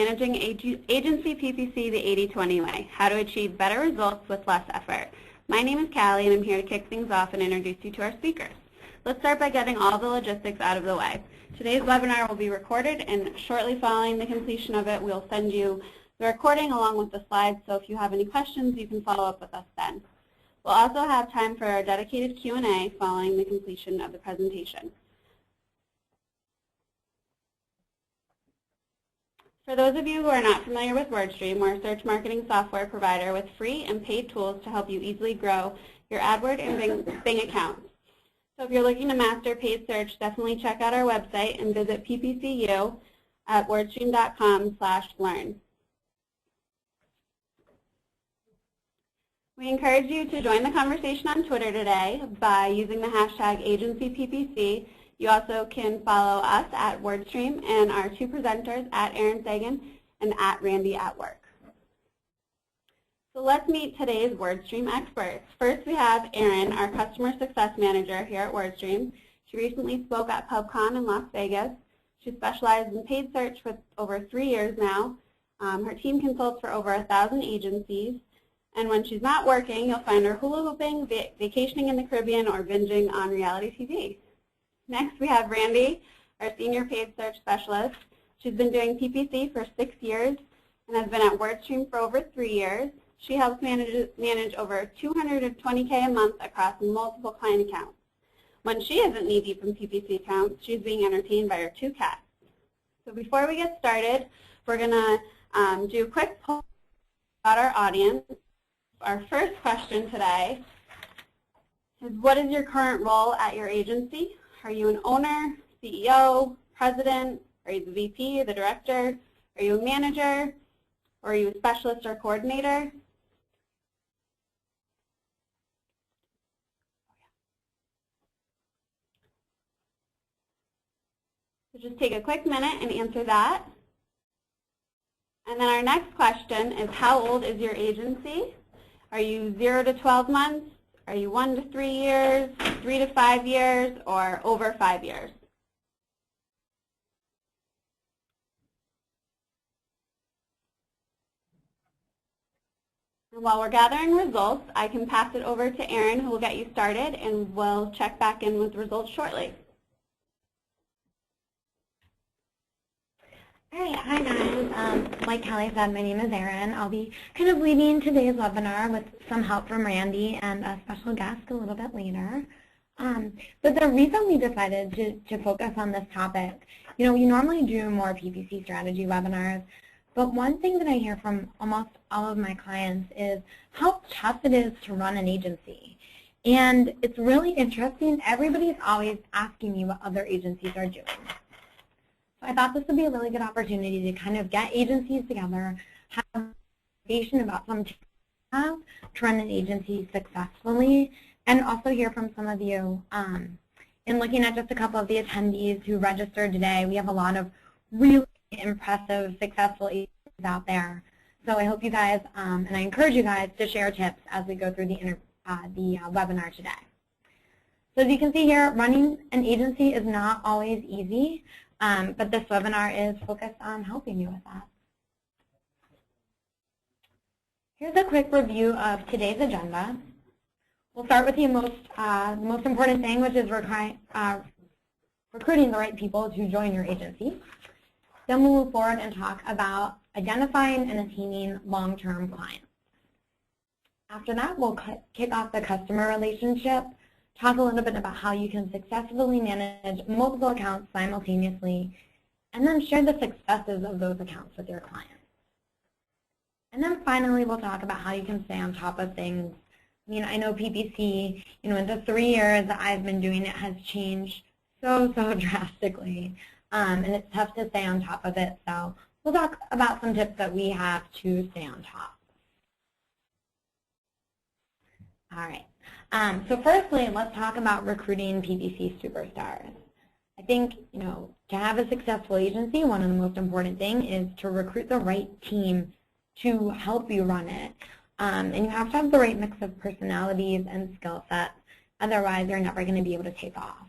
Managing Agency PPC the 80-20 way, how to achieve better results with less effort. My name is Callie, and I'm here to kick things off and introduce you to our speakers. Let's start by getting all the logistics out of the way. Today's webinar will be recorded, and shortly following the completion of it, we'll send you the recording along with the slides, so if you have any questions, you can follow up with us then. We'll also have time for our dedicated Q&A following the completion of the presentation. For those of you who are not familiar with WordStream, we're a search marketing software provider with free and paid tools to help you easily grow your AdWords and Bing accounts. So if you're looking to master paid search, definitely check out our website and visit PPCU at wordstream.com/learn. We encourage you to join the conversation on Twitter today by using the hashtag AgencyPPC. You also can follow us at WordStream and our two presenters at Erin Sagan and at Randy at Work. So let's meet today's WordStream experts. First we have Erin, our Customer Success Manager here at WordStream. She recently spoke at PubCon in Las Vegas. She specializes in paid search for over 3 years now. Her team consults for over 1,000 agencies. And when she's not working, you'll find her hula hooping, vacationing in the Caribbean, or binging on reality TV. Next, we have Randy, our Senior Paid Search Specialist. She's been doing PPC for 6 years and has been at WordStream for over 3 years. She helps manage over $220K a month across multiple client accounts. When she isn't knee-deep in PPC accounts, she's being entertained by her 2 cats. So before we get started, we're going to do a quick poll about our audience. Our first question today is, what is your current role at your agency? Are you an owner, CEO, president? Are you the VP, the director? Are you a manager? Or are you a specialist or coordinator? So just take a quick minute and answer that. And then our next question is, how old is your agency? Are you 0 to 12 months? Are you 1 to 3 years, 3 to 5 years, or over 5 years? And while we're gathering results, I can pass it over to Erin, who will get you started, and we'll check back in with results shortly. All right, hi guys. Like Callie said, my name is Erin. I'll be kind of leading today's webinar with some help from Randy and a special guest a little bit later. But the reason we decided to focus on this topic, we normally do more PPC strategy webinars, but one thing that I hear from almost all of my clients is how tough it is to run an agency. And it's really interesting. Everybody's always asking me what other agencies are doing. So I thought this would be a really good opportunity to kind of get agencies together, have a conversation about some tips to run an agency successfully, and also hear from some of you. In looking at just a couple of the attendees who registered today, we have a lot of really impressive, successful agencies out there. So I hope you guys, and I encourage you guys to share tips as we go through the webinar today. So as you can see here, running an agency is not always easy. But this webinar is focused on helping you with that. Here's a quick review of today's agenda. We'll start with the most important thing, which is recruiting the right people to join your agency. Then we'll move forward and talk about identifying and attaining long-term clients. After that, we'll kick off the customer relationship, talk a little bit about how you can successfully manage multiple accounts simultaneously, and then share the successes of those accounts with your clients. And then finally, we'll talk about how you can stay on top of things. I know PPC, in the 3 years that I've been doing it, has changed so drastically, and it's tough to stay on top of it. So we'll talk about some tips that we have to stay on top. All right. So firstly, let's talk about recruiting PPC superstars. I think, to have a successful agency, one of the most important things is to recruit the right team to help you run it. And you have to have the right mix of personalities and skill sets. Otherwise, you're never going to be able to take off.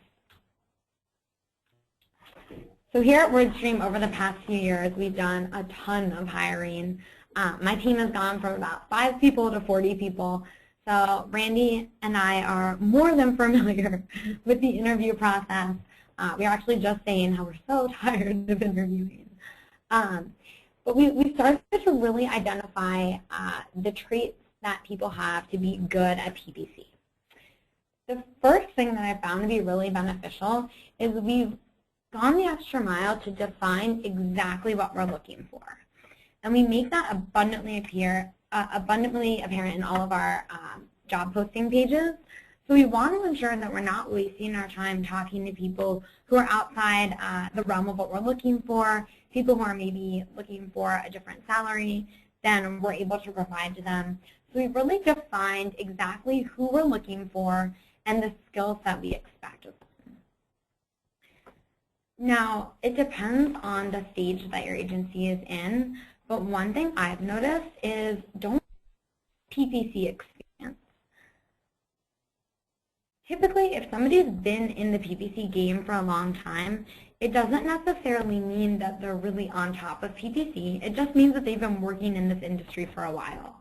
So here at WordStream, over the past few years, we've done a ton of hiring. My team has gone from about 5 people to 40 people. So Randy and I are more than familiar with the interview process. We are actually just saying how we're so tired of interviewing. But we started to really identify the traits that people have to be good at PPC. The first thing that I found to be really beneficial is we've gone the extra mile to define exactly what we're looking for. And we make that abundantly apparent in all of our job posting pages. So we want to ensure that we're not wasting our time talking to people who are outside the realm of what we're looking for, people who are maybe looking for a different salary than we're able to provide to them. So we've really defined exactly who we're looking for and the skills that we expect of them. Now, it depends on the stage that your agency is in, but one thing I've noticed is don't PPC experience. Typically, if somebody's been in the PPC game for a long time, it doesn't necessarily mean that they're really on top of PPC. It just means that they've been working in this industry for a while.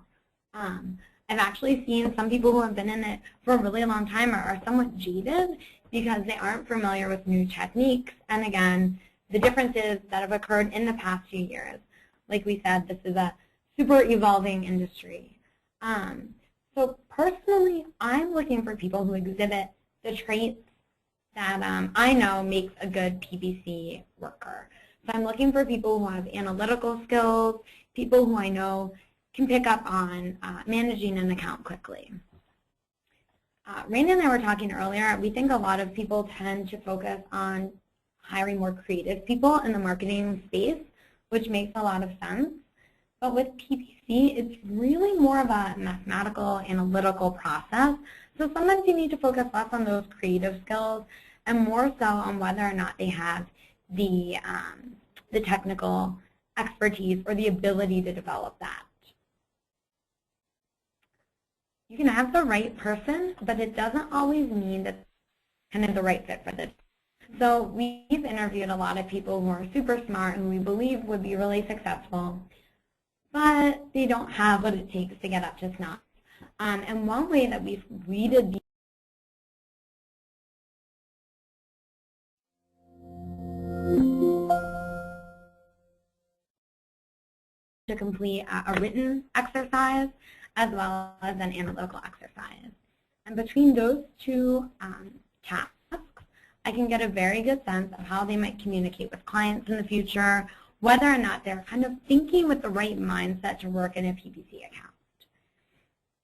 I've actually seen some people who have been in it for a really long time are somewhat jaded because they aren't familiar with new techniques. And again, the differences that have occurred in the past few years. Like we said, this is a super evolving industry. So personally, I'm looking for people who exhibit the traits that I know makes a good PPC worker. So I'm looking for people who have analytical skills, people who I know can pick up on managing an account quickly. Randy and I were talking earlier, we think a lot of people tend to focus on hiring more creative people in the marketing space, which makes a lot of sense. But with PPC, it's really more of a mathematical, analytical process. So sometimes you need to focus less on those creative skills and more so on whether or not they have the technical expertise or the ability to develop that. You can have the right person, but it doesn't always mean that kind of the right fit for this. So we've interviewed a lot of people who are super smart and we believe would be really successful, but they don't have what it takes to get up to snuff. And one way that we've weeded to complete a written exercise as well as an analytical exercise. And between those two tasks, I can get a very good sense of how they might communicate with clients in the future, whether or not they're kind of thinking with the right mindset to work in a PPC account.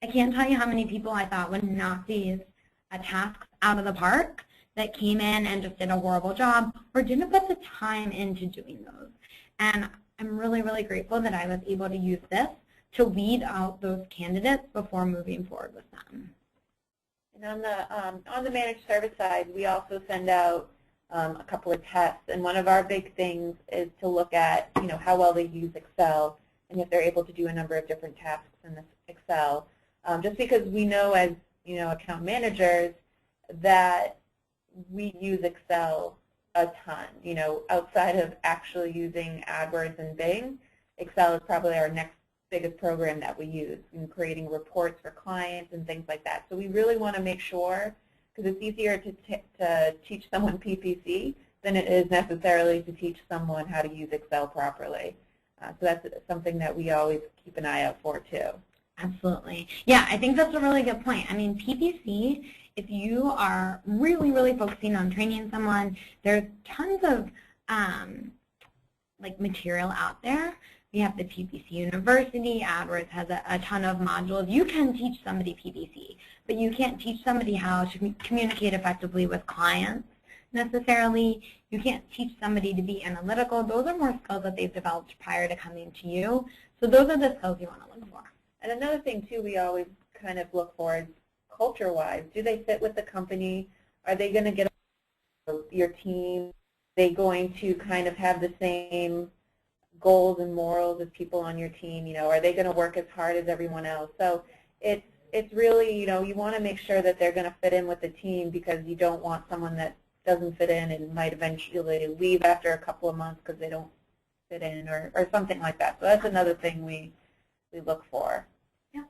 I can't tell you how many people I thought would knock these tasks out of the park that came in and just did a horrible job or didn't put the time into doing those. And I'm really, really grateful that I was able to use this to weed out those candidates before moving forward with them. And on the managed service side, we also send out a couple of tests, and one of our big things is to look at, how well they use Excel and if they're able to do a number of different tasks in this Excel. Just because we know as account managers that we use Excel a ton. Outside of actually using AdWords and Bing, Excel is probably our next biggest program that we use in creating reports for clients and things like that. So we really want to make sure, because it's easier to teach someone PPC than it is necessarily to teach someone how to use Excel properly. So that's something that we always keep an eye out for too. Absolutely. Yeah, I think that's a really good point. I mean, PPC, if you are really, really focusing on training someone, there's tons of material out there. We have the PPC University. AdWords has a ton of modules. You can teach somebody PPC, but you can't teach somebody how to communicate effectively with clients necessarily. You can't teach somebody to be analytical. Those are more skills that they've developed prior to coming to you. So those are the skills you want to look for. And another thing, too, we always kind of look for is culture-wise. Do they fit with the company? Are they going to get your team? Are they going to kind of have the same goals and morals as people on your team? Are they going to work as hard as everyone else? So it's really, you want to make sure that they're going to fit in with the team, because you don't want someone that doesn't fit in and might eventually leave after a couple of months because they don't fit in or something like that. So that's another thing we look for. Yeah.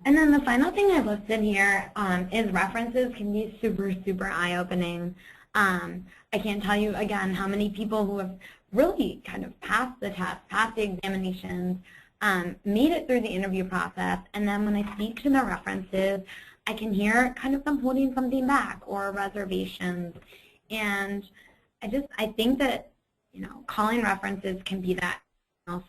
And then the final thing I listed here is references can be super, super eye-opening. I can't tell you, again, how many people who have really kind of passed the test, passed the examinations, made it through the interview process, and then when I speak to their references, I can hear kind of them holding something back or reservations. And I think that, calling references can be that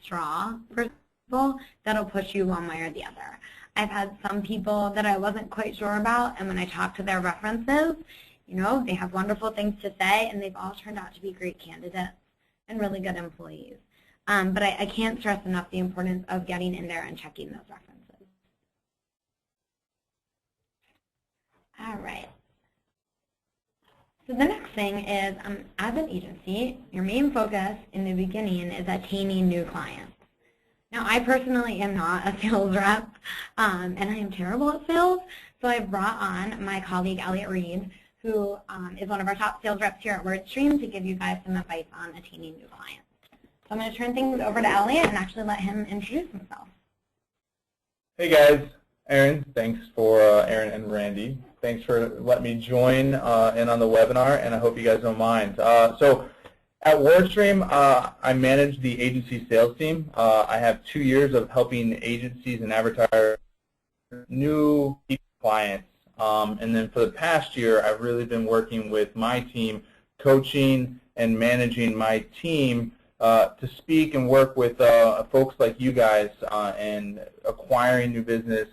straw for people that'll push you one way or the other. I've had some people that I wasn't quite sure about, and when I talk to their references, they have wonderful things to say, and they've all turned out to be great candidates and really good employees. But I can't stress enough the importance of getting in there and checking those references. All right. So the next thing is, as an agency, your main focus in the beginning is attaining new clients. Now, I personally am not a sales rep, and I am terrible at sales, so I've brought on my colleague, Elliot Reed, who is one of our top sales reps here at WordStream, to give you guys some advice on attaining new clients. So I'm going to turn things over to Elliot and actually let him introduce himself. Hey guys, Aaron. Thanks for Aaron and Randy. Thanks for letting me join in on the webinar, and I hope you guys don't mind. So at WordStream, I manage the agency sales team. I have 2 years of helping agencies and advertisers new clients. And then for the past year, I've really been working with my team, coaching and managing my team to speak and work with folks like you guys and acquiring new business,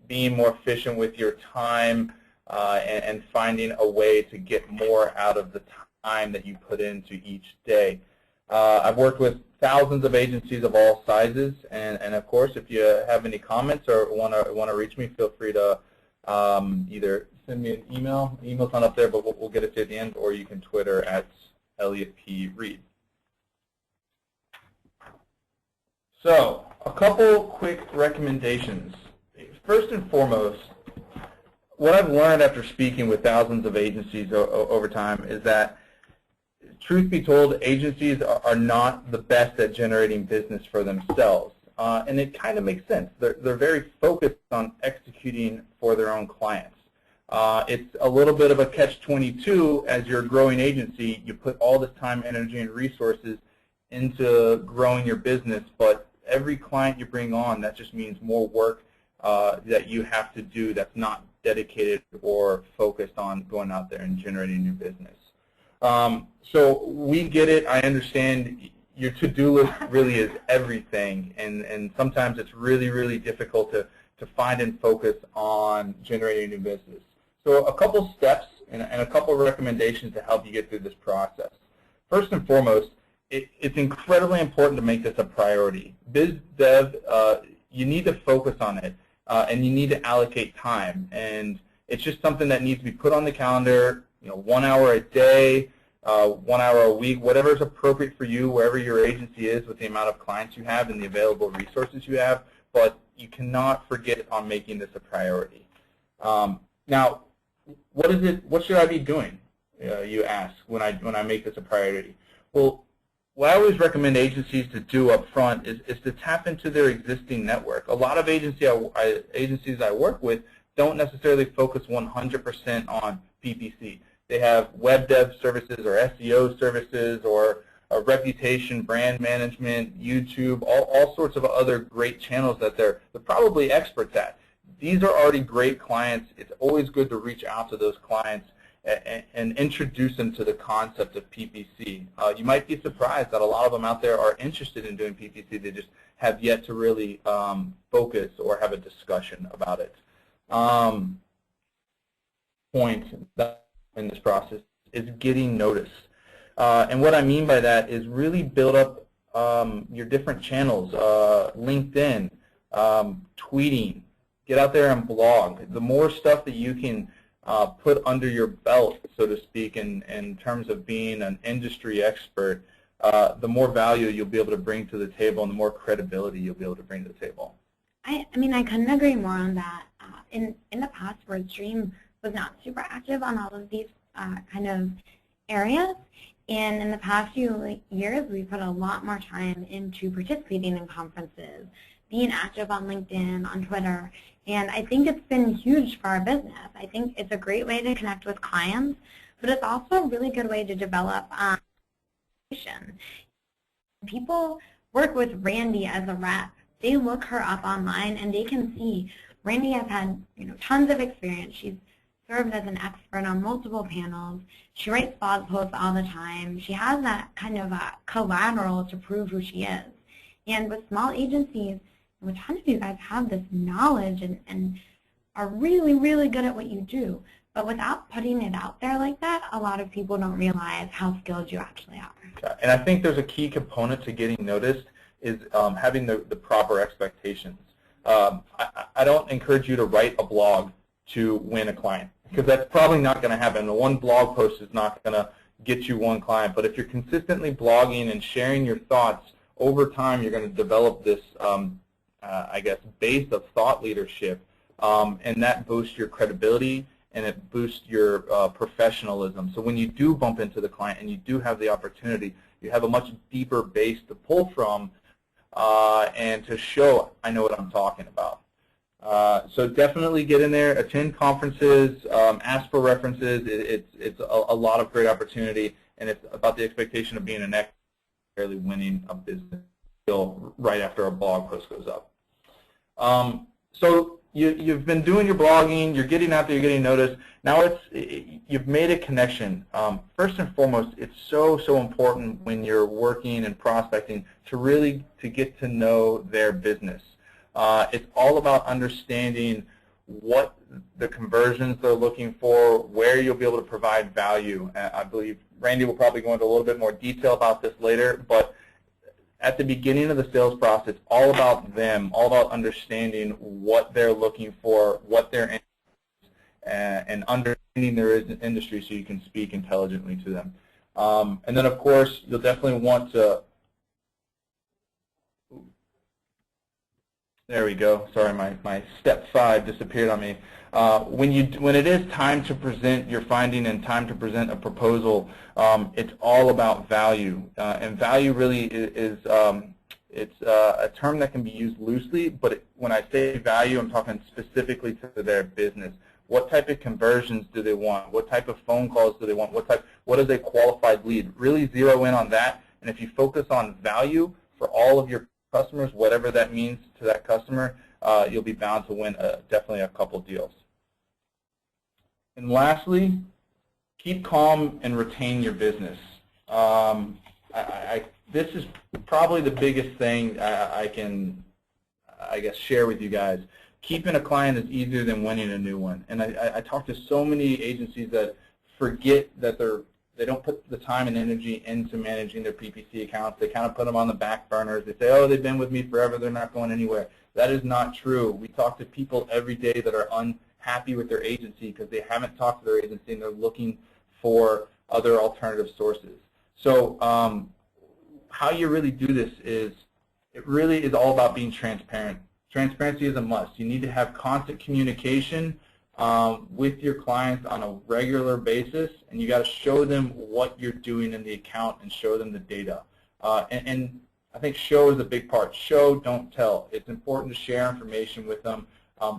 being more efficient with your time, and finding a way to get more out of the time that you put into each day. I've worked with thousands of agencies of all sizes, and of course, if you have any comments or want to reach me, feel free to either send me an email. The email's not up there, but we'll get it to you at the end, or you can Twitter at Elliot P. Reed. So, a couple quick recommendations. First and foremost, what I've learned after speaking with thousands of agencies over time is that, truth be told, agencies are not the best at generating business for themselves. And it kind of makes sense. They're very focused on executing for their own clients. It's a little bit of a catch-22. As you're a growing agency, you put all this time, energy, and resources into growing your business, but every client you bring on, that just means more work that you have to do that's not dedicated or focused on going out there and generating new business. So we get it. I understand your to-do list really is everything, and sometimes it's really, really difficult to find and focus on generating new business. So a couple steps and a couple recommendations to help you get through this process. First and foremost, it's incredibly important to make this a priority. Biz dev, you need to focus on it, and you need to allocate time. And it's just something that needs to be put on the calendar, 1 hour a day, 1 hour a week, whatever is appropriate for you, wherever your agency is with the amount of clients you have and the available resources you have. But you cannot forget on making this a priority. Now, what should I be doing? You ask when I make this a priority. Well, what I always recommend agencies to do up front is to tap into their existing network. A lot of agencies I work with don't necessarily focus 100% on PPC. They have web dev services or SEO services or reputation, brand management, YouTube, all sorts of other great channels that they're probably experts at. These are already great clients. It's always good to reach out to those clients and introduce them to the concept of PPC. You might be surprised that a lot of them out there are interested in doing PPC. They just have yet to really focus or have a discussion about it. Point in this process is getting noticed. And what I mean by that is really build up your different channels, LinkedIn, tweeting, get out there and blog. The more stuff that you can put under your belt, so to speak, in terms of being an industry expert, the more value you'll be able to bring to the table and the more credibility you'll be able to bring to the table. I mean, I couldn't agree more on that. In the past, WordStream was not super active on all of these kind of areas. And in the past few years, we put a lot more time into participating in conferences, being active on LinkedIn, on Twitter, and I think it's been huge for our business. I think it's a great way to connect with clients, but it's also a really good way to develop people work with Randy as a rep. They look her up online and they can see Randy has had tons of experience. She's served as an expert on multiple panels. She writes blog posts all the time. She has that kind of collateral to prove who she is. And with small agencies, a ton of you guys have this knowledge and are really, really good at what you do. But without putting it out there like that, a lot of people don't realize how skilled you actually are. Okay. And I think there's a key component to getting noticed is having the proper expectations. I don't encourage you to write a blog to win a client, because that's probably not going to happen. The one blog post is not going to get you one client. But if you're consistently blogging and sharing your thoughts, over time you're going to develop this, I guess, base of thought leadership, and that boosts your credibility and it boosts your professionalism. So when you do bump into the client and you do have the opportunity, you have a much deeper base to pull from and to show I know what I'm talking about. So definitely get in there, attend conferences, ask for references. It's a lot of great opportunity, and it's about the expectation of being an expert, necessarily winning a business deal right after a blog post goes up. So you've been doing your blogging, you're getting out there, you're getting noticed. Now you've made a connection. First and foremost, it's so important when you're working and prospecting to get to know their business. It's all about understanding what the conversions they're looking for, where you'll be able to provide value. I believe Randy will probably go into a little bit more detail about this later, but at the beginning of the sales process, it's all about them, all about understanding what they're looking for, what they're in, and understanding their industry so you can speak intelligently to them. And then, of course, you'll definitely want to. There we go. Sorry, my step 5 disappeared on me. When it is time to present your finding and time to present a proposal, it's all about value. And value really is it's a term that can be used loosely, but when I say value, I'm talking specifically to their business. What type of conversions do they want? What type of phone calls do they want? What is a qualified lead? Really zero in on that, and if you focus on value for all of your customers, whatever that means to that customer, you'll be bound to win definitely a couple deals. And lastly, keep calm and retain your business. This is probably the biggest thing I can, I guess, share with you guys. Keeping a client is easier than winning a new one. And I talk to so many agencies that forget that they don't put the time and energy into managing their PPC accounts. They kind of put them on the back burners. They say, oh, they've been with me forever. They're not going anywhere. That is not true. We talk to people every day that are unhappy with their agency because they haven't talked to their agency and they're looking for other alternative sources. So how you really do this is it really is all about being transparent. Transparency is a must. You need to have constant communication with your clients on a regular basis, and you got to show them what you're doing in the account and show them the data. And I think show is a big part. Show, don't tell. It's important to share information with them.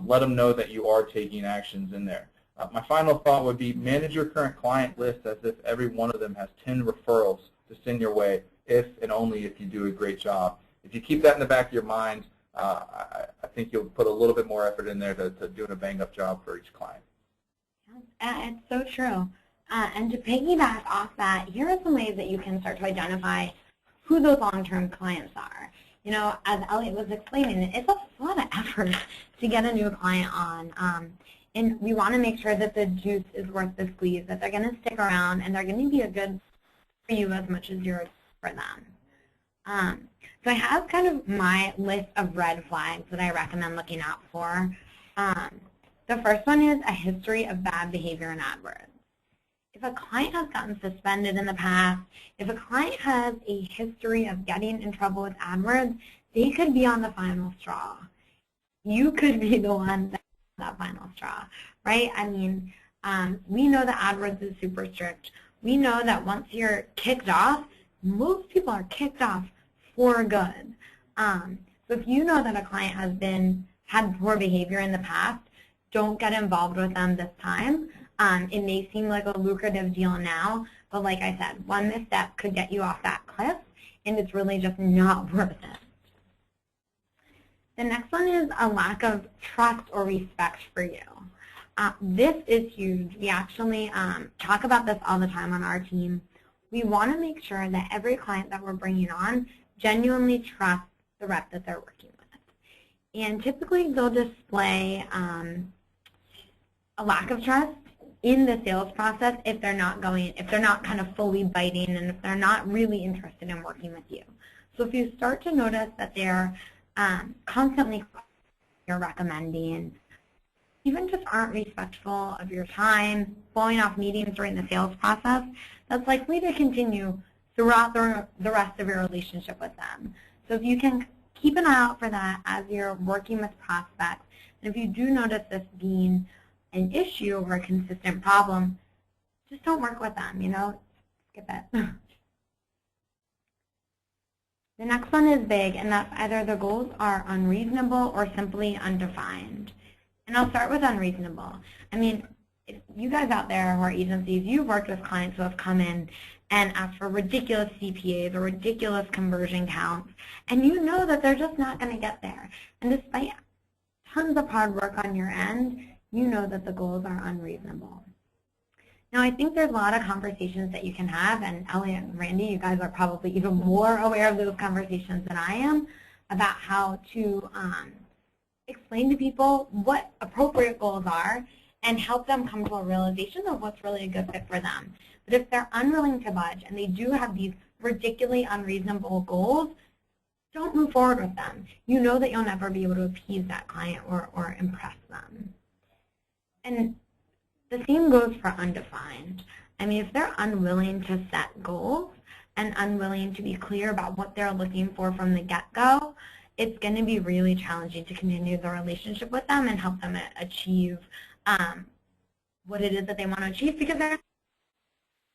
Let them know that you are taking actions in there. My final thought would be manage your current client list as if every one of them has 10 referrals to send your way, if and only if you do a great job. If you keep that in the back of your mind, I think you'll put a little bit more effort in there to doing a bang-up job for each client. It's so true. And to piggyback off that, here are some ways that you can start to identify who those long-term clients are. You know, as Elliot was explaining, it's a lot of effort to get a new client on. And we want to make sure that the juice is worth the squeeze, that they're going to stick around and they're going to be a good for you as much as you're for them. So I have kind of my list of red flags that I recommend looking out for. The first one is a history of bad behavior in AdWords. If a client has gotten suspended in the past, if a client has a history of getting in trouble with AdWords, they could be on the final straw. You could be the one that's that final straw, right? I mean, we know that AdWords is super strict. We know that once you're kicked off, most people are kicked off for good. So if you know that a client has had poor behavior in the past, don't get involved with them this time. It may seem like a lucrative deal now, but like I said, one misstep could get you off that cliff, and it's really just not worth it. The next one is a lack of trust or respect for you. This is huge. We actually talk about this all the time on our team. We want to make sure that every client that we're bringing on genuinely trusts the rep that they're working with. And typically they'll display a lack of trust in the sales process if they're not kind of fully biting and if they're not really interested in working with you. So if you start to notice that they're constantly you're recommending, even just aren't respectful of your time, blowing off meetings during the sales process, that's likely to continue throughout the rest of your relationship with them. So if you can keep an eye out for that as you're working with prospects, and if you do notice this being an issue or a consistent problem, just don't work with them, skip it. The next one is big, and that's either the goals are unreasonable or simply undefined. And I'll start with unreasonable. I mean, if you guys out there who are agencies, you've worked with clients who have come in and asked for ridiculous CPAs or ridiculous conversion counts, and you know that they're just not going to get there. And despite tons of hard work on your end, you know that the goals are unreasonable. Now, I think there's a lot of conversations that you can have, and Elliot and Randy, you guys are probably even more aware of those conversations than I am about how to explain to people what appropriate goals are and help them come to a realization of what's really a good fit for them. But if they're unwilling to budge and they do have these ridiculously unreasonable goals, don't move forward with them. You know that you'll never be able to appease that client or impress them. And the same goes for undefined. I mean, if they're unwilling to set goals and unwilling to be clear about what they're looking for from the get-go, it's going to be really challenging to continue the relationship with them and help them achieve what it is that they want to achieve, because they're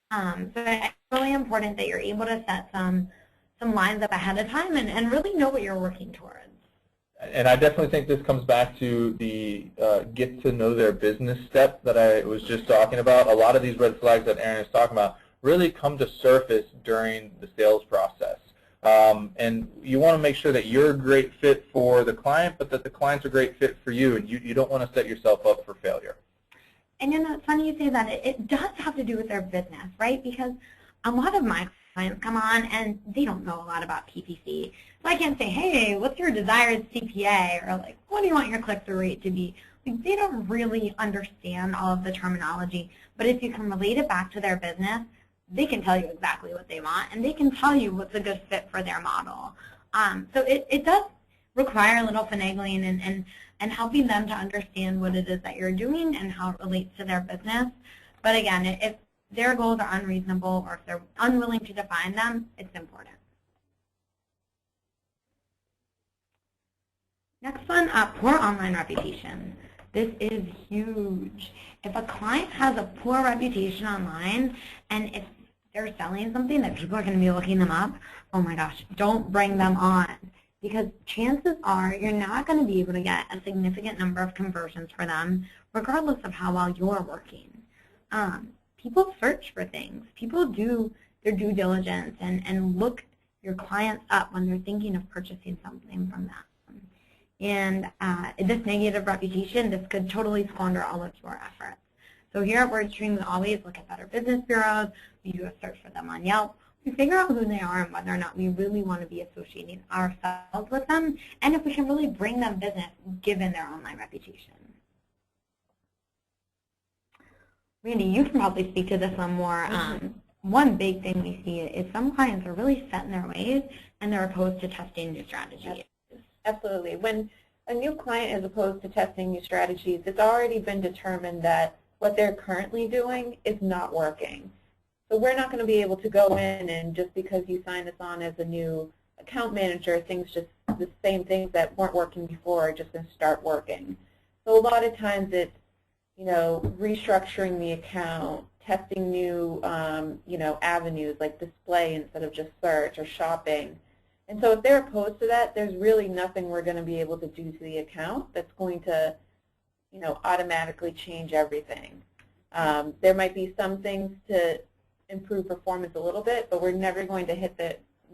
so it's really important that you're able to set some lines up ahead of time and really know what you're working towards. And I definitely think this comes back to the get to know their business step that I was just talking about. A lot of these red flags that Erin is talking about really come to surface during the sales process. And you want to make sure that you're a great fit for the client, but that the client's a great fit for you, and you don't want to set yourself up for failure. And it's funny you say that. It does have to do with their business, right? Because a lot of my clients come on and they don't know a lot about PPC. So I can't say, hey, what's your desired CPA? Or like, what do you want your click-through rate to be? Like, they don't really understand all of the terminology. But if you can relate it back to their business, they can tell you exactly what they want, and they can tell you what's a good fit for their model. So it does require a little finagling and helping them to understand what it is that you're doing and how it relates to their business. But again, if their goals are unreasonable or if they're unwilling to define them, it's important. Next one, poor online reputation. This is huge. If a client has a poor reputation online, and if they're selling something that people are going to be looking them up, oh my gosh, don't bring them on. Because chances are you're not going to be able to get a significant number of conversions for them, regardless of how well you're working. People search for things. People do their due diligence and look your clients up when they're thinking of purchasing something from them. And this negative reputation, this could totally squander all of your efforts. So here at WordStream, we always look at Better Business Bureaus. We do a search for them on Yelp. We figure out who they are and whether or not we really want to be associating ourselves with them, and if we can really bring them business given their online reputation. Randy, you can probably speak to this one more. One big thing we see is some clients are really set in their ways and they're opposed to testing new strategies. Absolutely. When a new client is opposed to testing new strategies, it's already been determined that what they're currently doing is not working. So we're not going to be able to go in and just because you signed us on as a new account manager, the same things that weren't working before are just going to start working. So a lot of times it's, restructuring the account, testing new, avenues like display instead of just search or shopping. And so if they're opposed to that, there's really nothing we're going to be able to do to the account that's going to, automatically change everything. There might be some things to improve performance a little bit, but we're never going to hit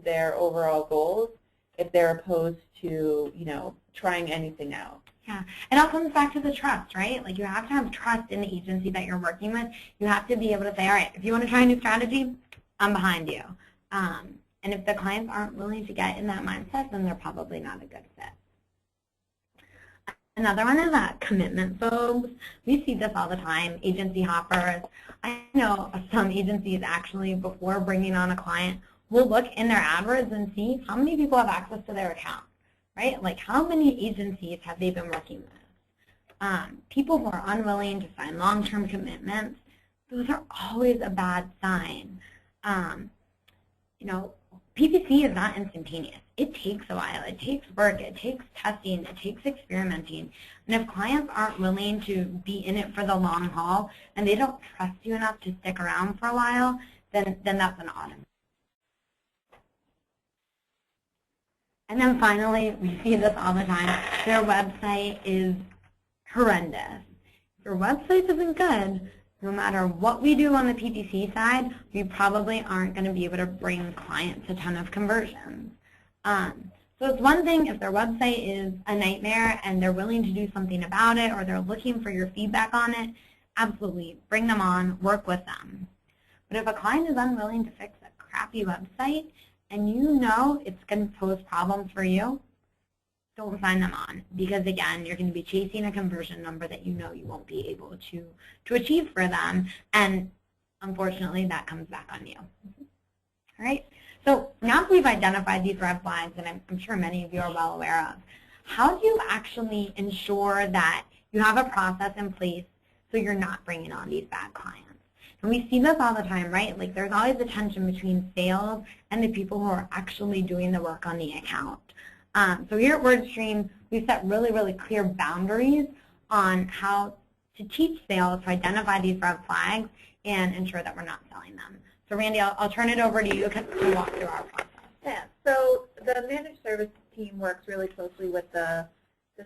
their overall goals if they're opposed to, trying anything out. Yeah, it all comes back to the trust, right? Like you have to have trust in the agency that you're working with. You have to be able to say, all right, if you want to try a new strategy, I'm behind you. And if the clients aren't willing to get in that mindset, then they're probably not a good fit. Another one is commitment phobes. We see this all the time, agency hoppers. I know some agencies actually, before bringing on a client, will look in their AdWords and see how many people have access to their account, right? Like how many agencies have they been working with? People who are unwilling to sign long-term commitments, those are always a bad sign. PPC is not instantaneous. It takes a while. It takes work. It takes testing. It takes experimenting. And if clients aren't willing to be in it for the long haul and they don't trust you enough to stick around for a while, then that's an autumn. And then finally, we see this all the time, their website is horrendous. If your website isn't good, no matter what we do on the PPC side, we probably aren't going to be able to bring clients a ton of conversions. So it's one thing if their website is a nightmare and they're willing to do something about it or they're looking for your feedback on it, absolutely, bring them on, work with them. But if a client is unwilling to fix a crappy website and you know it's going to pose problems for you, don't sign them on, because again, you're going to be chasing a conversion number that you know you won't be able to achieve for them, and unfortunately that comes back on you. All right, so now that we've identified these red flags, and I'm sure many of you are well aware of, how do you actually ensure that you have a process in place so you're not bringing on these bad clients? And we see this all the time, right? Like there's always a tension between sales and the people who are actually doing the work on the account. So here at WordStream, we set really, really clear boundaries on how to teach sales to identify these red flags and ensure that we're not selling them. So Randy, I'll turn it over to you to walk through our process. Yeah, so the managed service team works really closely with the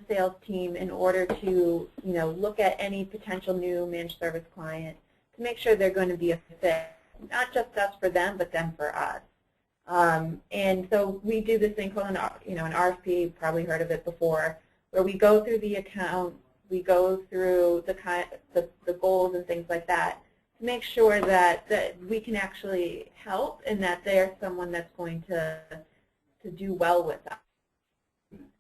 sales team in order to, look at any potential new managed service client to make sure they're going to be a fit, not just us for them, but them for us. And so we do this thing called an RFP, you've probably heard of it before, where we go through the account, we go through the goals and things like that to make sure that we can actually help and that they're someone that's going to do well with us.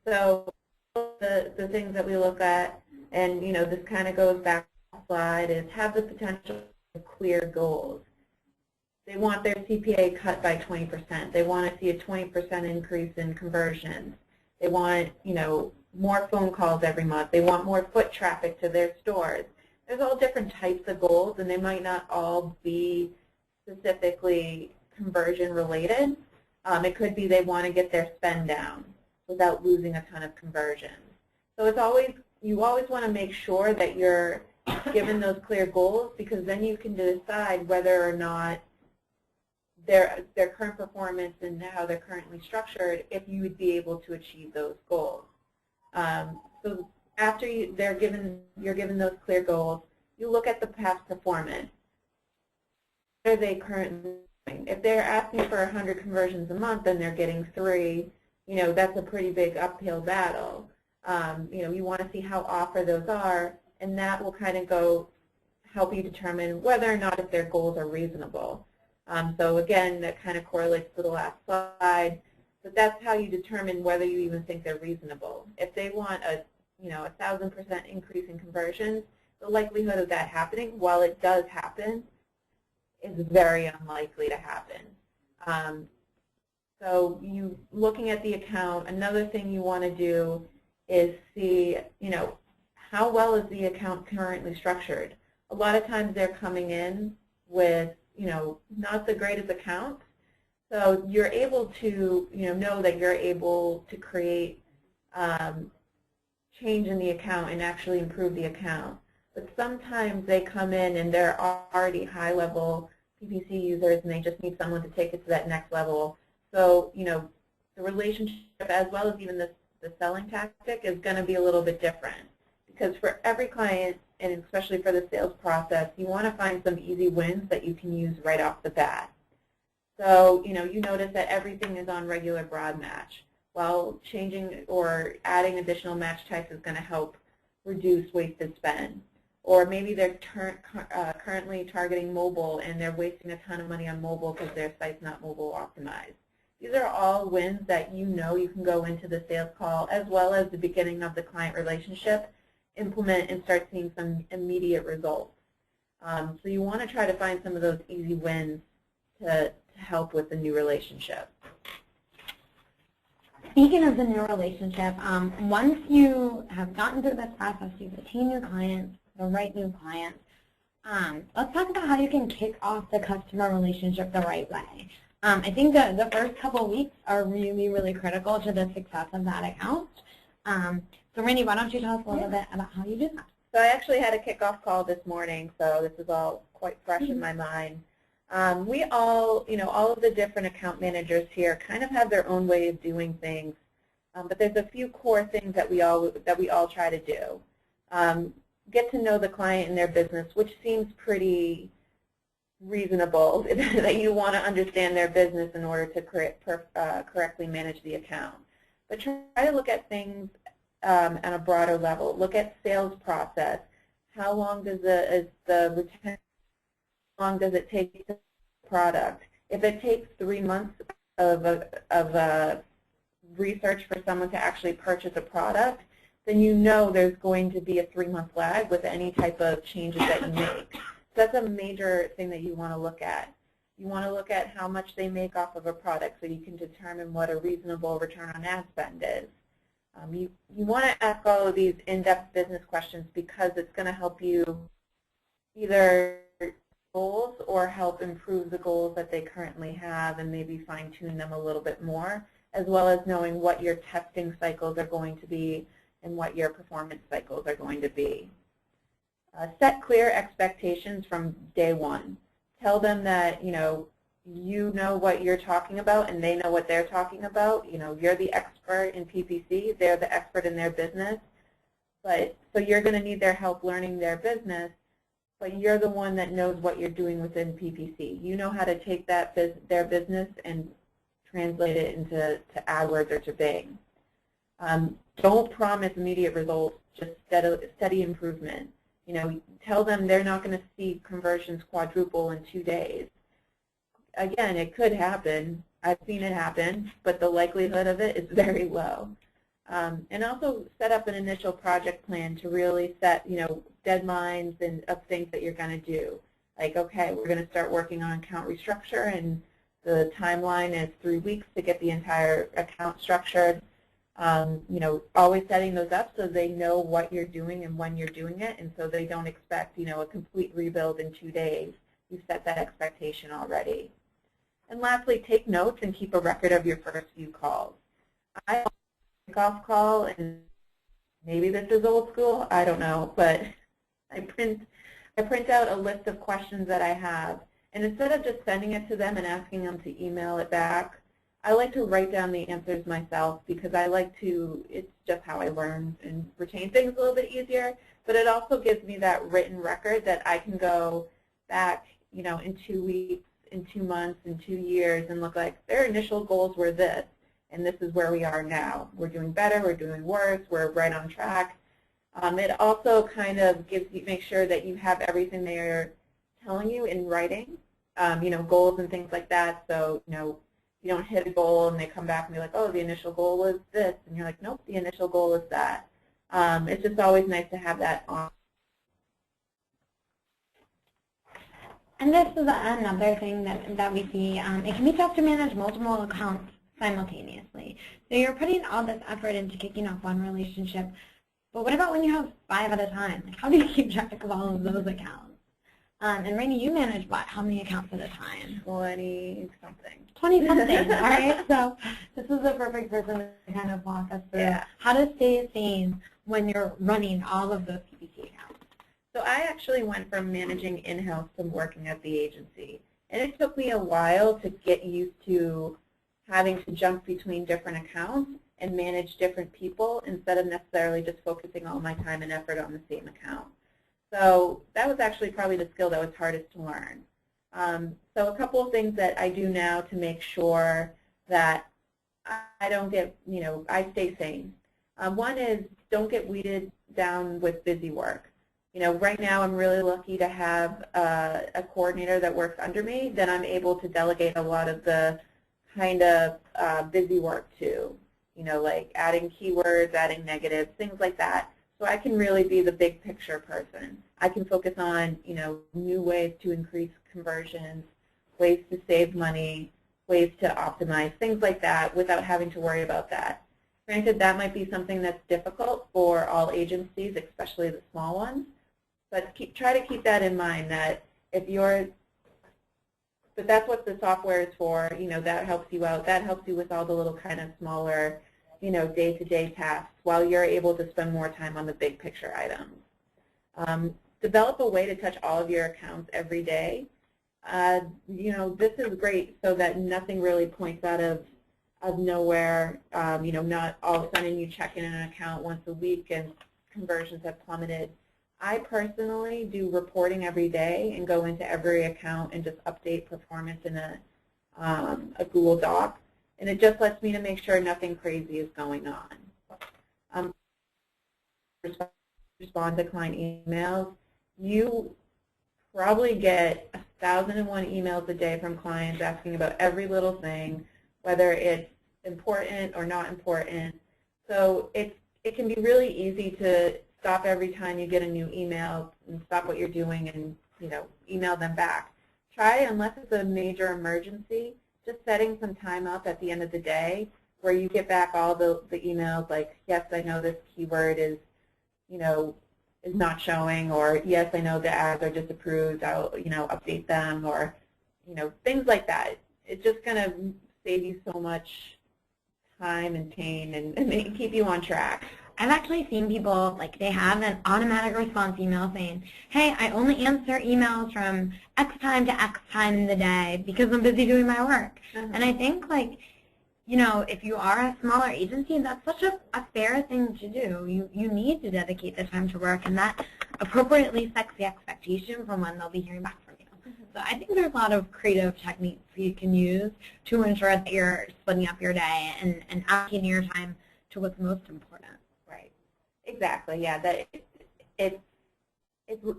So the things that we look at, and this kind of goes back to the slide, is have the potential of clear goals. They want their CPA cut by 20%. They want to see a 20% increase in conversions. They want, more phone calls every month. They want more foot traffic to their stores. There's all different types of goals, and they might not all be specifically conversion related. It could be they want to get their spend down without losing a ton of conversions. So you always want to make sure that you're given those clear goals, because then you can decide whether or not their current performance and how they're currently structured, if you would be able to achieve those goals. So after you're given those clear goals, you look at the past performance. What are they currently doing? If they're asking for 100 conversions a month and they're getting 3, that's a pretty big uphill battle. You want to see how offer those are, and that will kind of help you determine whether or not if their goals are reasonable. So again, that kind of correlates to the last slide, but that's how you determine whether you even think they're reasonable. If they want a 1,000% increase in conversions, the likelihood of that happening, while it does happen, is very unlikely to happen. So looking at the account, another thing you want to do is see, how well is the account currently structured. A lot of times they're coming in with not the greatest accounts. So you're able to, know that you're able to create change in the account and actually improve the account. But sometimes they come in and they're already high-level PPC users and they just need someone to take it to that next level. So, you know, the relationship as well as even the selling tactic is going to be a little bit different. Because for every client, and especially for the sales process, you want to find some easy wins that you can use right off the bat. So, you know, you notice that everything is on regular broad match. While changing or adding additional match types is going to help reduce wasted spend. Or maybe they're currently targeting mobile and they're wasting a ton of money on mobile because their site's not mobile optimized. These are all wins that you know you can go into the sales call as well as the beginning of the client relationship, implement and start seeing some immediate results. So you want to try to find some of those easy wins to help with the new relationship. Speaking of the new relationship, once you have gotten through this process, you've attained new clients, the right new clients, let's talk about how you can kick off the customer relationship the right way. I think the first couple of weeks are really, really critical to the success of that account. So Randy, why don't you tell us a little bit about how you do that? So I actually had a kickoff call this morning, so this is all quite fresh in my mind. We all, you know, all of the different account managers here kind of have their own way of doing things, but there's a few core things that we all try to do. Get to know the client and their business, which seems pretty reasonable, that you want to understand their business in order to correctly manage the account. But try to look at things on a broader level. Look at sales process. How long does how long does it take to sell the product? If it takes 3 months of research for someone to actually purchase a product, then you know there's going to be a 3-month lag with any type of changes that you make. So that's a major thing that you want to look at. You want to look at how much they make off of a product so you can determine what a reasonable return on ad spend is. You want to ask all of these in-depth business questions because it's going to help you either goals or help improve the goals that they currently have and maybe fine-tune them a little bit more, as well as knowing what your testing cycles are going to be and what your performance cycles are going to be. Set clear expectations from day one. Tell them that you know what you're talking about and they know what they're talking about. You know, you're the expert in PPC, they're the expert in their business, so you're going to need their help learning their business, but you're the one that knows what you're doing within PPC. You know how to take their business and translate it into AdWords or to Bing. Don't promise immediate results, just steady improvement. You know, tell them they're not going to see conversions quadruple in 2 days. Again, it could happen. I've seen it happen, but the likelihood of it is very low. And also set up an initial project plan to really set, you know, deadlines and of things that you're going to do. Like, okay, we're going to start working on account restructure, and the timeline is 3 weeks to get the entire account structured. You know, always setting those up so they know what you're doing and when you're doing it, and so they don't expect, you know, a complete rebuild in 2 days. You've set that expectation already. And lastly, take notes and keep a record of your first few calls. I have a kickoff call, and maybe this is old school, I don't know, but I print out a list of questions that I have, and instead of just sending it to them and asking them to email it back, I like to write down the answers myself because I like to, it's just how I learn and retain things a little bit easier, but it also gives me that written record that I can go back, you know, in 2 weeks, in 2 months, in 2 years and look like their initial goals were this, and this is where we are now. We're doing better, we're doing worse, we're right on track. It also kind of makes sure that you have everything they're telling you in writing, you know, goals and things like that. So, you know, you don't hit a goal and they come back and be like, oh, the initial goal was this, and you're like, nope, the initial goal is that. It's just always nice to have that on. And this is another thing that we see. It can be tough to manage multiple accounts simultaneously. So you're putting all this effort into kicking off one relationship, but what about when you have 5 at a time? Like, how do you keep track of all of those accounts? And Rainey, you manage what? How many accounts at a time? 20-something. 20-something, all right? So this is the perfect person to kind of walk us through how to stay sane when you're running all of those PPC accounts. So I actually went from managing in-house to working at the agency. And it took me a while to get used to having to jump between different accounts and manage different people instead of necessarily just focusing all my time and effort on the same account. So that was actually probably the skill that was hardest to learn. So a couple of things that I do now to make sure that I don't get, I stay sane. One is don't get weeded down with busy work. Right now I'm really lucky to have a coordinator that works under me that I'm able to delegate a lot of the kind of busy work to, like adding keywords, adding negatives, things like that. So I can really be the big picture person. I can focus on, new ways to increase conversions, ways to save money, ways to optimize, things like that without having to worry about that. Granted, that might be something that's difficult for all agencies, especially the small ones, but try to keep that in mind that but that's what the software is for, that helps you out. That helps you with all the little kind of smaller, day-to-day tasks while you're able to spend more time on the big picture items. Develop a way to touch all of your accounts every day. This is great so that nothing really points out of nowhere. Not all of a sudden you check in an account once a week and conversions have plummeted. I personally do reporting every day and go into every account and just update performance in a Google Doc. And it just lets me to make sure nothing crazy is going on. Respond to client emails. You probably get 1,001 emails a day from clients asking about every little thing, whether it's important or not important. So it can be really easy to stop every time you get a new email and stop what you're doing and email them back. Try, unless it's a major emergency, just setting some time up at the end of the day where you get back all the emails like, yes, I know this keyword is not showing, or yes, I know the ads are disapproved, I'll update them, or things like that. It's just going to save you so much time and pain and keep you on track. I've actually seen people, like, they have an automatic response email saying, hey, I only answer emails from X time to X time in the day because I'm busy doing my work. And I think, like, if you are a smaller agency, that's such a fair thing to do. You need to dedicate the time to work, and that appropriately sets the expectation for when they'll be hearing back from you. So I think there's a lot of creative techniques you can use to ensure that you're splitting up your day and allocating your time to what's most important. Right. Exactly. Yeah. That it's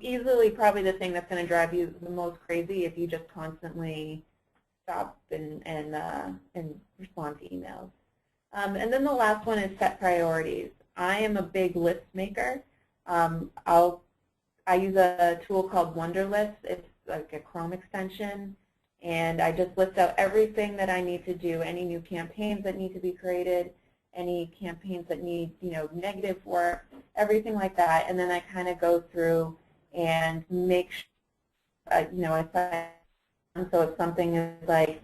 easily probably the thing that's going to drive you the most crazy if you just constantly stop and respond to emails. And then the last one is set priorities. I am a big list maker. I use a tool called Wunderlist. It's like a Chrome extension, and I just list out everything that I need to do, any new campaigns that need to be created, any campaigns that need, negative work, everything like that, and then I kind of go through and make sure, I set. So if something is like,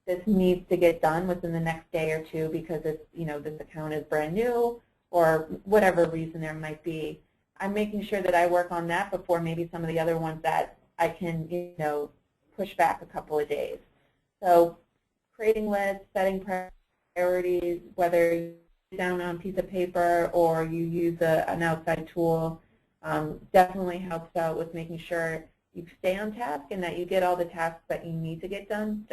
this needs to get done within the next day or two because it's, this account is brand new or whatever reason there might be, I'm making sure that I work on that before maybe some of the other ones that I can, push back a couple of days. So creating lists, setting priorities, whether you sit down on a piece of paper or you use an outside tool, definitely helps out with making sure you stay on task and that you get all the tasks that you need to get done.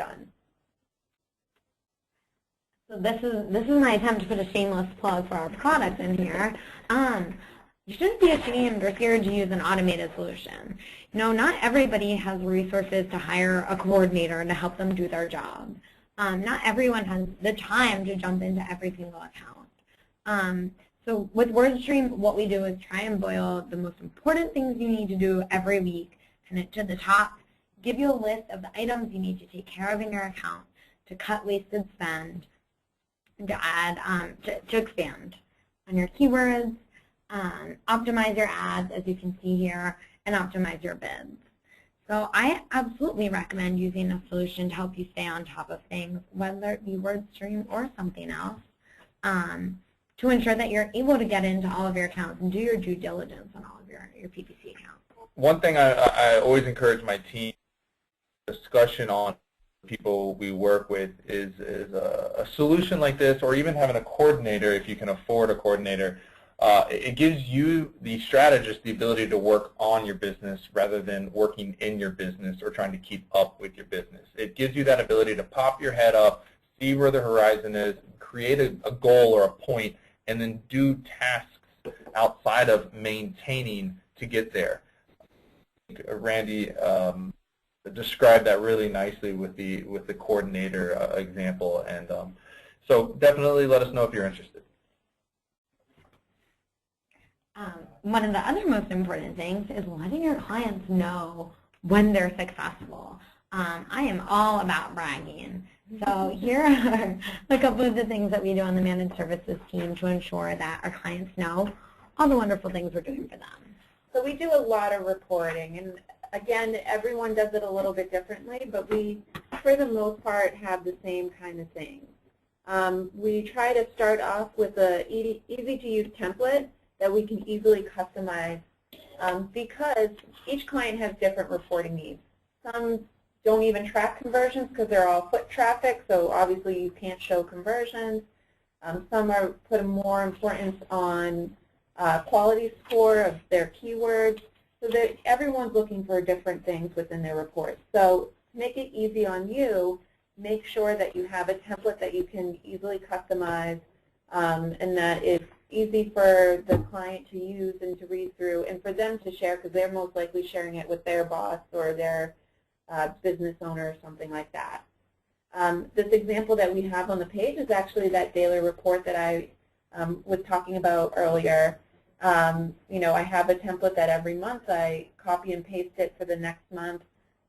So this is my attempt to put a shameless plug for our product in here. You shouldn't be ashamed or scared to use an automated solution. Not everybody has resources to hire a coordinator to help them do their job. Not everyone has the time to jump into every single account. So with WordStream, what we do is try and boil the most important things you need to do every week, and to the top, give you a list of the items you need to take care of in your account to cut wasted spend, and to add, to expand on your keywords, optimize your ads, as you can see here, and optimize your bids. So I absolutely recommend using a solution to help you stay on top of things, whether it be WordStream or something else, to ensure that you're able to get into all of your accounts and do your due diligence on all of your your PPC account. One thing I always encourage my team, discussion on people we work with is a solution like this, or even having a coordinator if you can afford a coordinator. It gives you, the strategist, the ability to work on your business rather than working in your business or trying to keep up with your business. It gives you that ability to pop your head up, see where the horizon is, create a goal or a point, and then do tasks outside of maintaining to get there. Randy described that really nicely with the coordinator example, and so definitely let us know if you're interested. One of the other most important things is letting your clients know when they're successful. I am all about bragging. So here are a couple of the things that we do on the managed services team to ensure that our clients know all the wonderful things we're doing for them. So we do a lot of reporting, and again, everyone does it a little bit differently, but we, for the most part, have the same kind of things. We try to start off with an easy-to-use template that we can easily customize because each client has different reporting needs. Some don't even track conversions because they're all foot traffic, so obviously you can't show conversions. Some are put more importance on quality score of their keywords, so that everyone's looking for different things within their reports. So to make it easy on you, make sure that you have a template that you can easily customize and that is easy for the client to use and to read through and for them to share, because they're most likely sharing it with their boss or their business owner or something like that. This example that we have on the page is actually that daily report that I was talking about earlier. You know, I have a template that every month I copy and paste it for the next month.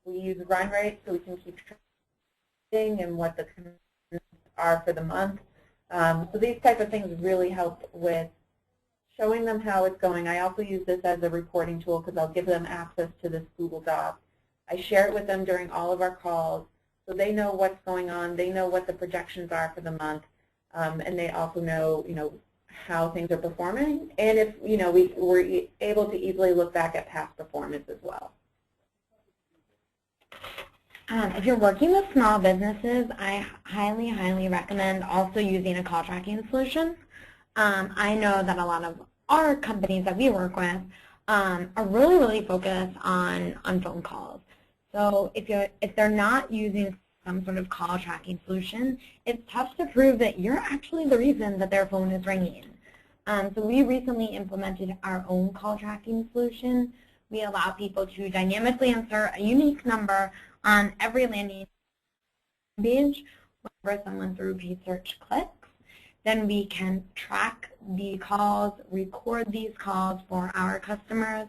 We use run rates so we can keep tracking and what the conversions are for the month. So these type of things really help with showing them how it's going. I also use this as a reporting tool because I'll give them access to this Google Doc. I share it with them during all of our calls so they know what's going on. They know what the projections are for the month, and they also know, you know, how things are performing. And if, you know, we're able to easily look back at past performance as well. If you're working with small businesses, I highly, highly recommend also using a call tracking solution. I know that a lot of our companies that we work with are really, really focused on phone calls. So if they're not using some sort of call tracking solution, it's tough to prove that you're actually the reason that their phone is ringing. So we recently implemented our own call tracking solution. We allow people to dynamically insert a unique number on every landing page whenever someone through paid search clicks. Then we can track the calls, record these calls for our customers,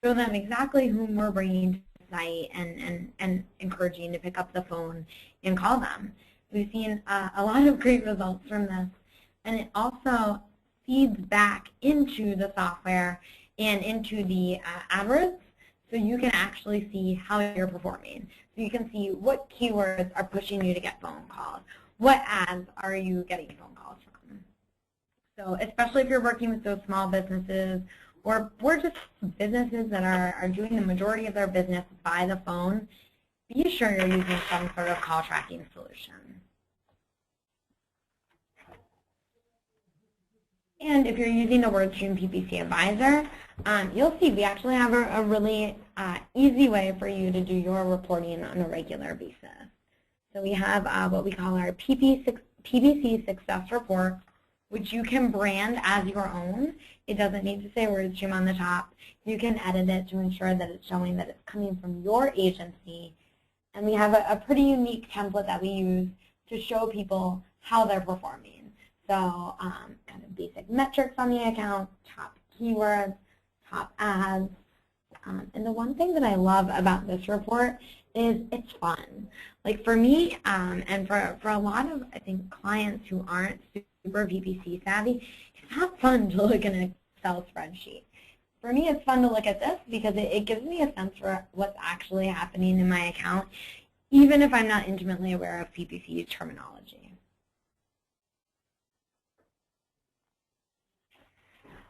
show them exactly whom we're bringing to the site and encouraging to pick up the phone and call them. We've seen a lot of great results from this, and it also feeds back into the software and into the AdWords, so you can actually see how you're performing. So you can see what keywords are pushing you to get phone calls. What ads are you getting phone calls from? So especially if you're working with those small businesses or just businesses that are doing the majority of their business by the phone, be sure you're using some sort of call tracking solution. And if you're using the WordStream PPC Advisor, you'll see we actually have a really easy way for you to do your reporting on a regular basis. So we have what we call our PPC Success Report, which you can brand as your own. It doesn't need to say WordStream on the top. You can edit it to ensure that it's showing that it's coming from your agency. And we have a pretty unique template that we use to show people how they're performing. So kind of basic metrics on the account, top keywords, top ads. And the one thing that I love about this report is it's fun. Like for me and for a lot of, I think, clients who aren't super PPC savvy, it's not fun to look in an Excel spreadsheet. For me, it's fun to look at this because it gives me a sense for what's actually happening in my account, even if I'm not intimately aware of PPC terminology.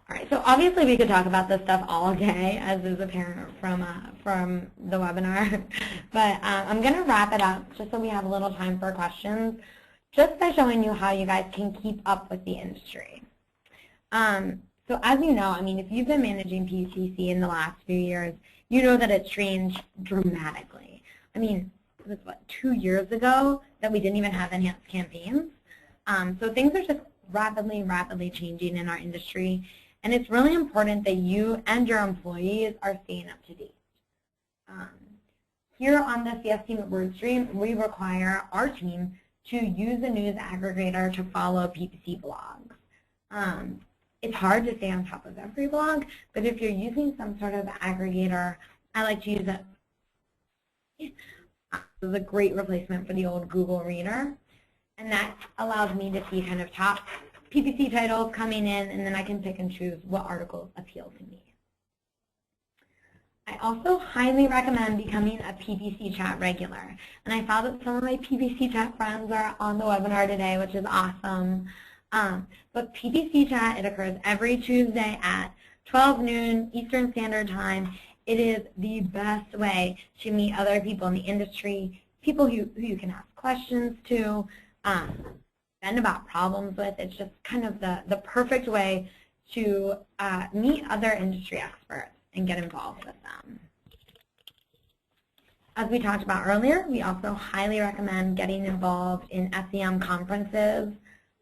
All right, so obviously we could talk about this stuff all day, as is apparent from the webinar, but I'm going to wrap it up just so we have a little time for questions, just by showing you how you guys can keep up with the industry. So as you know, I mean, if you've been managing PPC in the last few years, you know that it's changed dramatically. I mean, it was, what, 2 years ago that we didn't even have enhanced campaigns? So things are just rapidly changing in our industry, and it's really important that you and your employees are staying up to date. Here on the CS team at WordStream, we require our team to use a news aggregator to follow PPC blogs. It's hard to stay on top of every blog, but if you're using some sort of aggregator, I like to use it. This is a great replacement for the old Google Reader, and that allows me to see kind of top PPC titles coming in, and then I can pick and choose what articles appeal to me. I also highly recommend becoming a PPC chat regular, and I saw that some of my PPC chat friends are on the webinar today, which is awesome. But PPC chat, it occurs every Tuesday at 12 noon Eastern Standard Time. It is the best way to meet other people in the industry, people who you can ask questions to, vent about problems with. It's just kind of the perfect way to meet other industry experts and get involved with them. As we talked about earlier, we also highly recommend getting involved in SEM conferences.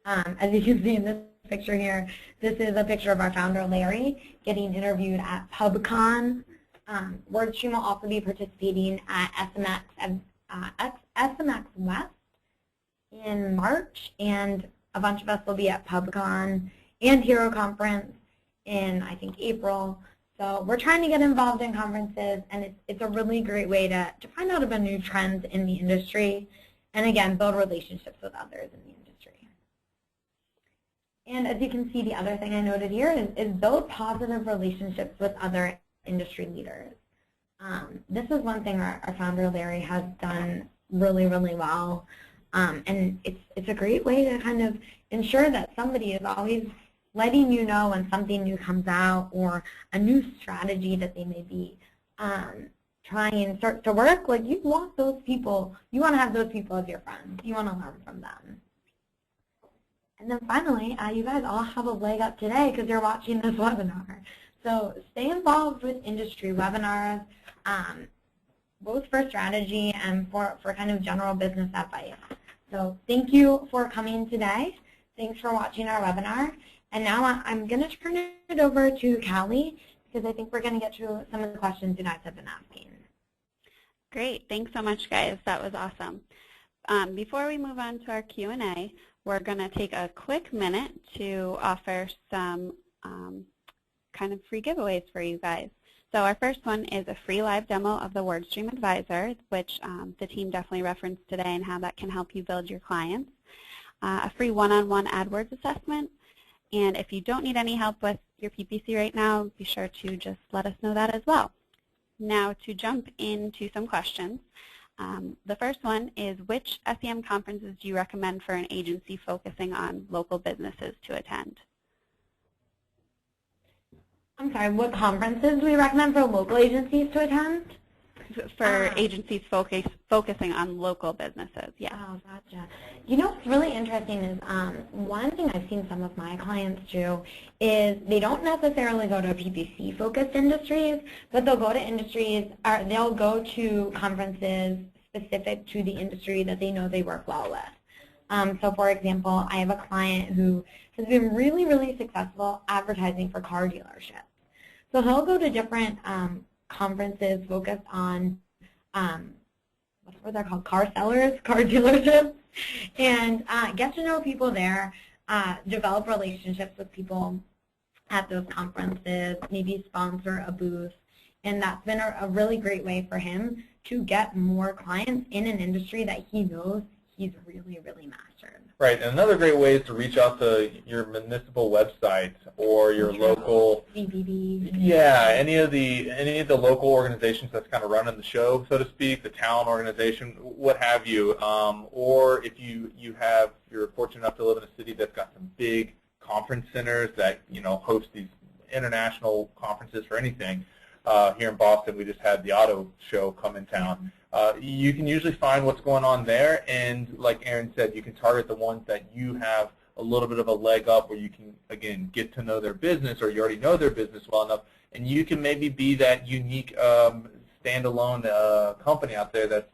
As you can see in this picture here, this is a picture of our founder, Larry, getting interviewed at PubCon. WordStream will also be participating at SMX West in March, and a bunch of us will be at PubCon and Hero Conference in, I think, April. So we're trying to get involved in conferences, and it's a really great way to find out about new trends in the industry, and again, build relationships with others in the industry. And as you can see, the other thing I noted here is build positive relationships with other industry leaders. This is one thing our founder, Larry, has done really well. And it's a great way to kind of ensure that somebody is always letting you know when something new comes out or a new strategy that they may be trying and start to work. Like, you want those people, you want to have those people as your friends. You want to learn from them. And then finally, you guys all have a leg up today because you're watching this webinar. So stay involved with industry webinars, both for strategy and for kind of general business advice. So thank you for coming today. Thanks for watching our webinar. And now I'm going to turn it over to Callie, because I think we're going to get to some of the questions you guys have been asking. Great. Thanks so much, guys. That was awesome. Before we move on to our Q&A, we're going to take a quick minute to offer some kind of free giveaways for you guys. So our first one is a free live demo of the WordStream Advisor, which the team definitely referenced today, and how that can help you build your clients. A free one-on-one AdWords assessment. And if you don't need any help with your PPC right now, be sure to just let us know that as well. Now, to jump into some questions. The first one is, which SEM conferences do you recommend for an agency focusing on local businesses to attend? I'm sorry, what conferences do we recommend for local agencies to attend? For agencies focusing on local businesses, yeah. Oh, gotcha. You know what's really interesting is one thing I've seen some of my clients do is they don't necessarily go to PPC-focused industries, but they'll go to industries, or they'll go to conferences specific to the industry that they know they work well with. So, for example, I have a client who has been really successful advertising for car dealerships. So he'll go to different conferences focused on what they're called, car sellers, car dealerships, and get to know people there, develop relationships with people at those conferences, maybe sponsor a booth, and that's been a really great way for him to get more clients in an industry that he knows he's really mastered. Right, and another great way is to reach out to your municipal website or your local CBB. Yeah, any of the local organizations that's kind of running the show, so to speak, the town organization, what have you. Or if you're fortunate enough to live in a city that's got some big conference centers that host these international conferences for anything. Here in Boston, we just had the auto show come in town. You can usually find what's going on there, and like Erin said, you can target the ones that you have a little bit of a leg up, where you can, again, get to know their business, or you already know their business well enough, and you can maybe be that unique standalone company out there that's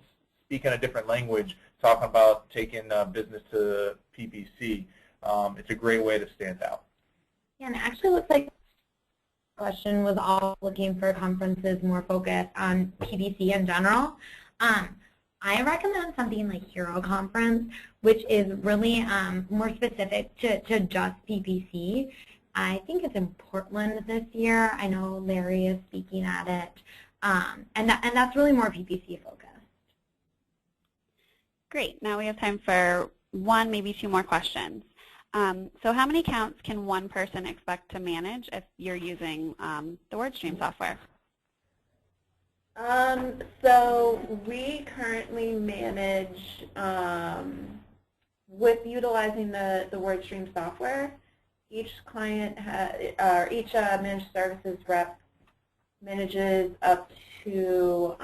speaking a different language, talking about taking business to PPC. It's a great way to stand out. Yeah, and it actually looks like the question was all looking for conferences more focused on PPC in general. I recommend something like Hero Conference, which is really more specific to just PPC. I think it's in Portland this year. I know Larry is speaking at it, and that's really more PPC focused. Great. Now we have time for one, maybe two more questions. So how many accounts can one person expect to manage if you're using the WordStream software? So we currently manage, with utilizing the WordStream software, each client each managed services rep manages up to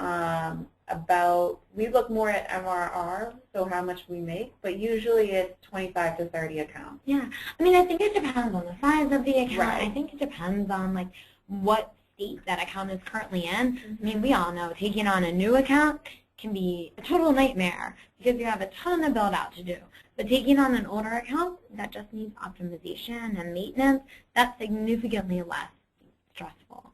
about, we look more at MRR, so how much we make, but usually it's 25 to 30 accounts. Yeah, I mean, I think it depends on the size of the account. Right. I think it depends on like what state that account is currently in. I mean, we all know taking on a new account can be a total nightmare because you have a ton of build out to do. But taking on an older account that just needs optimization and maintenance, that's significantly less stressful.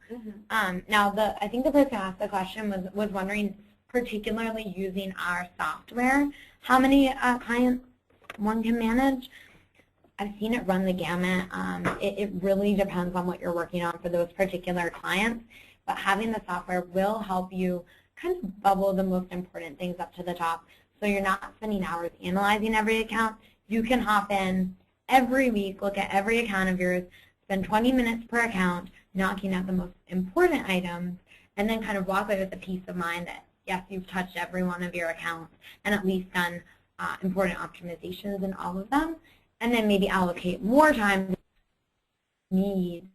Now, I think the person who asked the question was wondering, particularly using our software, how many clients one can manage. I've seen it run the gamut. It really depends on what you're working on for those particular clients, but having the software will help you kind of bubble the most important things up to the top, so you're not spending hours analyzing every account. You can hop in every week, look at every account of yours, spend 20 minutes per account, knocking out the most important items, and then kind of walk away with the peace of mind that, yes, you've touched every one of your accounts and at least done important optimizations in all of them, and then maybe allocate more time to need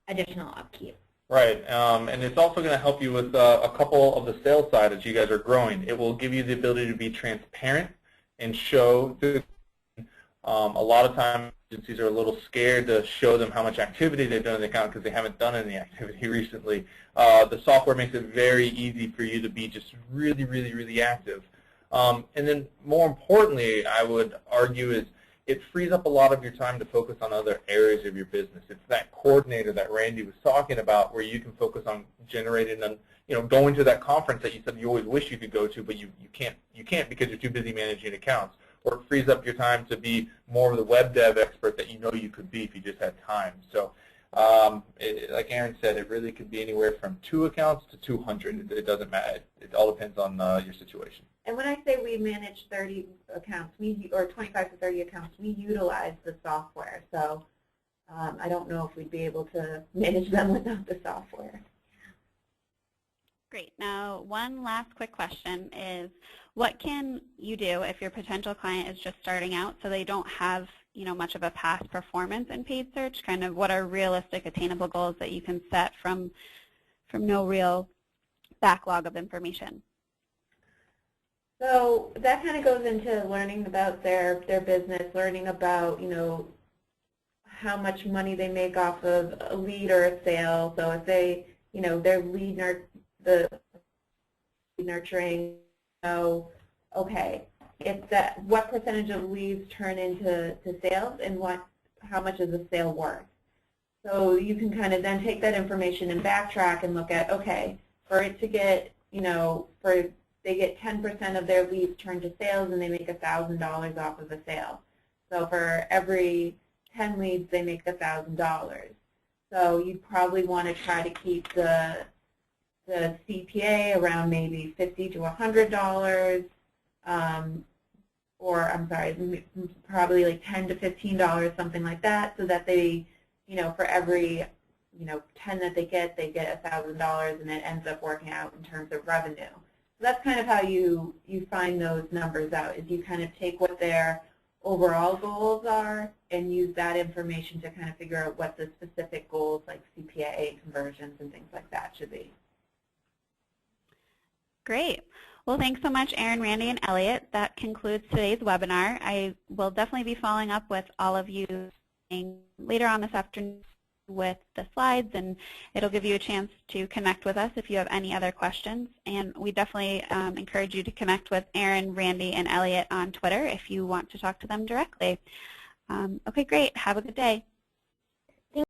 additional upkeep. Right, and it's also going to help you with a couple of the sales side as you guys are growing. It will give you the ability to be transparent and show a lot of times agencies are a little scared to show them how much activity they've done in the account because they haven't done any activity recently. The software makes it very easy for you to be just really, really, really active. And then more importantly, I would argue, is it frees up a lot of your time to focus on other areas of your business. It's that coordinator that Randy was talking about, where you can focus on generating and going to that conference that you said you always wish you could go to, but you can't because you're too busy managing accounts. Or it frees up your time to be more of the web dev expert that you know you could be if you just had time. So like Erin said, it really could be anywhere from 2 accounts to 200. It doesn't matter. It all depends on your situation. And when I say we manage 30 accounts, or 25 to 30 accounts, we utilize the software. So I don't know if we'd be able to manage them without the software. Great. Now, one last quick question is, what can you do if your potential client is just starting out, so they don't have much of a past performance in paid search? Kind of what are realistic, attainable goals that you can set from no real backlog of information? So that kind of goes into learning about their business, learning about how much money they make off of a lead or a sale. So if they their lead nurturing, okay, it's that what percentage of leads turn into sales, and how much is a sale worth. So you can kind of then take that information and backtrack and look at, okay, for it to get they get 10% of their leads turned to sales and they make $1,000 off of a sale. So for every 10 leads, they make $1,000. So you probably want to try to keep the CPA around maybe $50 to $100, or I'm sorry, probably like $10 to $15, something like that, so that they, for every 10 that they get $1,000, and it ends up working out in terms of revenue. So that's kind of how you find those numbers out, is you kind of take what their overall goals are and use that information to kind of figure out what the specific goals like CPA PIA conversions and things like that should be. Great. Well, thanks so much, Erin, Randy, and Elliot. That concludes today's webinar. I will definitely be following up with all of you later on this afternoon with the slides, and it'll give you a chance to connect with us if you have any other questions. And we definitely encourage you to connect with Erin, Randy, and Elliot on Twitter if you want to talk to them directly. Okay, great. Have a good day.